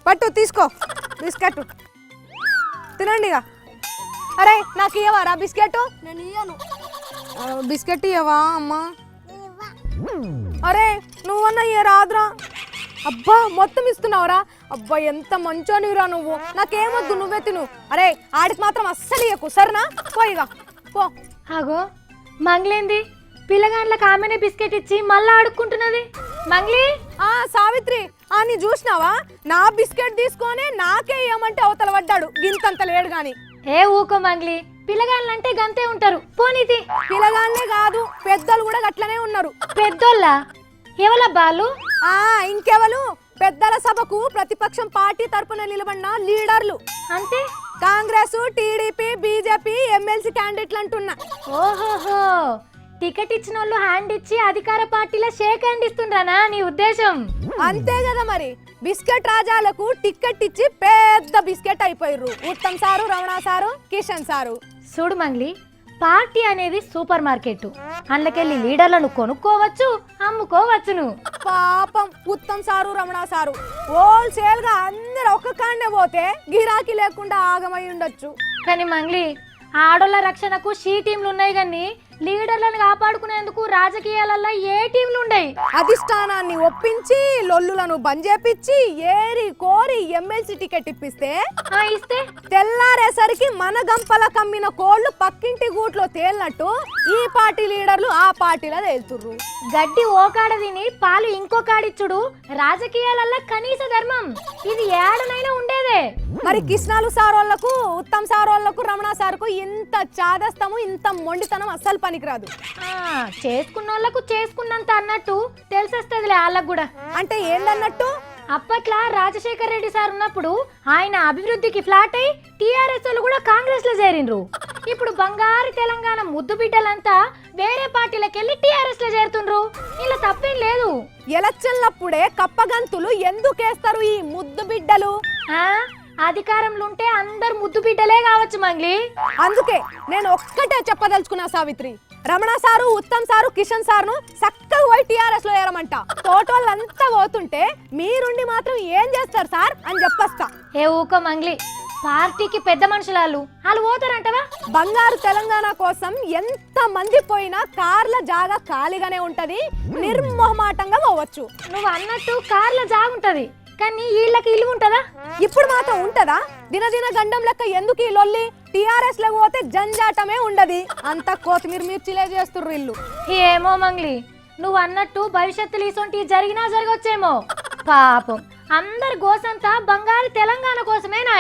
పట్టు తీసుకో బిస్కెట్ తినండి ఇక. అరే నాకు ఇవ్వరా బిస్కెట్? నేను ఇయ్యను. బిస్కెట్ ఇవ్వవా అమ్మా? అరే నువ్వన్నా ఇయ్య రాదురా. అబ్బా మొత్తం ఇస్తున్నావురా. అబ్బా ఎంత మంచోనివిరా నువ్వు. నాకేమొద్దు, నువ్వే తిను. అరే ఆడికి మాత్రం అస్సలు ఇయ్యకు సరేనా? పోయిగా పో. అగో మంగ్లేంది పిల్లగాండ్లకు ఆమెనే బిస్కెట్ ఇచ్చి మళ్ళా అడుక్కుంటున్నది. మంగ్లీ సావిత్రి నీ చూసినావా? నా బిస్కెట్ తీసుకొని నాకే ఇయ్యమంటే అవతల పడ్డాడు. గింతంత లేడు గాని. ఏ ఊకో మంగ్లీ, పిల్లగాళ్ళంటే గంతే ఉంటారు. పోనీతి. పిల్లగాళ్ళే కాదు పెద్దలు కూడా గట్లనే ఉన్నారు. పెద్దోళ్ళ ఎవల బాలు? ఇంకెవలు? పెద్దల సభకు ప్రతిపక్షం పార్టీ తరపున నిలబడిన లీడర్లు. అంతే కాంగ్రెస్, టీడీపీ, బీజేపీ ఎమ్మెల్సీ క్యాండిడేట్లు అంటున్నా. ఓహోహో, టికెట్ ఇచ్చిన వాళ్ళు హ్యాండ్ ఇచ్చి అధికార పార్టీలో షేక్ హ్యాండ్ ఇస్తుండ్రానా నీ ఉద్దేశం? అంతే కదా మరి. బిస్కెట్ రాజాలకు టికెట్ ఇచ్చి పెద్ద బిస్కెట్ అయిపోయారు. Uttam sir, Ramana sir, Kishan sir. చూడు మంగ్లీ, పార్టీ అనేది సూపర్ మార్కెట్. అందులోకెళ్ళి లీడర్లను కొనుక్కోవచ్చు, అమ్ముకోవచ్చును. పాపం Uttam sir, Ramana sir wholesale గా అందరు ఒక్క కాండే పోతే గిరాకీ లేకుండా ఆగమై ఉండొచ్చు. కానీ మంగ్లీ, ఆడోళ్ళ రక్షణకు షీ టీంలు ఉన్నాయి కానీ లీడర్లను కాపాడుకునేందుకు రాజకీయాలలో ఏ టీంలు ఉండయి. అధిష్టానాన్ని ఒప్పించి లొల్లులను బంద్ చేపించి ఏరి కోరి ఎమ్మెల్సీ టికెట్ ఇప్పిస్తే ఇస్తే తెల్లారేసరికి మన గంపల కమ్మిన కోళ్లు పక్కింటి గూట్లో తేలినట్టు ఈ పార్టీ లీడర్లు ఆ పార్టీలో తేలుతుర్రు. గడ్డి ఓకాడ తిని పాలు ఇంకో కాడిచ్చుడు రాజకీయాలలో కనీస ధర్మం. ఇది ఏడనైనా ఉండేదే. మరి కిష్ణాలు సారోళ్లకు, ఉత్తమ్ సారోళ్లకు, రమణ సార్కు ఇంత చాదస్తము, ఇంత మొండితనం అస్సలు పనికిరాదు. చేసుకున్నోళ్లకు చేసుకున్నంత అన్నట్టు తెలిసొస్తదిలే వాళ్ళకు కూడా. అంటే ఏందన్నట్టు? అప్పట్లా రాజశేఖర్ రెడ్డి సార్ ఉన్నప్పుడు ఆయన అభివృద్ధికి ఫ్లాట్ అయి టీఆర్ఎస్ వాళ్ళు కూడా కాంగ్రెస్ లో చేరిండ్రు. ఇప్పుడు బంగారు తెలంగాణ ముద్దు బిడ్డలంతా వేరే పార్టీలకు వెళ్ళి టీఆర్ఎస్ లో చేరుతుండ్రు. ఇలా తప్పేం లేదు. ఎలక్షన్లప్పుడే కప్పగంతులు ఎందుకేస్తారు ఈ ముద్దు బిడ్డలు? అధికారంలో ఉంటే అందరు ముద్దు బిడ్డలే కావచ్చు మంగ్లీ. అందుకే నేను ఒక్కటే చెప్పదలుచుకున్నా సావిత్రి, రమణ సారు, ఉత్తమ్ సారు, కిషన్ సార్ను చక్కగా పోయి టీఆర్ఎస్ లో ఏరమంట. తోటోళ్ళంతా పోతుంటే మీరుండి మాత్రం ఏం చేస్తారు సార్ అని చెప్పొస్తా. ఏ ఊకో మంగ్లీ, పార్టీకి పెద్ద మనుషులు వాళ్ళు పోతారంటవా? బంగారు తెలంగాణ కోసం ఎంత మంది పోయినా కార్ల జాగా ఖాళీగానే ఉంటది. నిర్మోహమాటంగా పోవచ్చు. నువ్వు అన్నట్టు కార్ల జాగా ఉంటది కానీ వీళ్ళకి ఇల్లు ఉంటదా? ఇప్పుడు మాత్రం ఉంటదా? దినదిన గండం లెక్క ఎందుకు ఈ లొల్లి? టీఆర్ఎస్ లో పోతే జంజాటమే ఉండదు. అంత కొత్తిమీర మిర్చిలే చేస్తుర్రు ఇల్లు. ఏమో మంగ్లీ, నువ్వు అన్నట్టు భవిష్యత్తులో ఇసొంటి జరిగినా జరగొచ్చేమో. పాపం అందరి గోసంతా బంగారు తెలంగాణ కోసమేనా?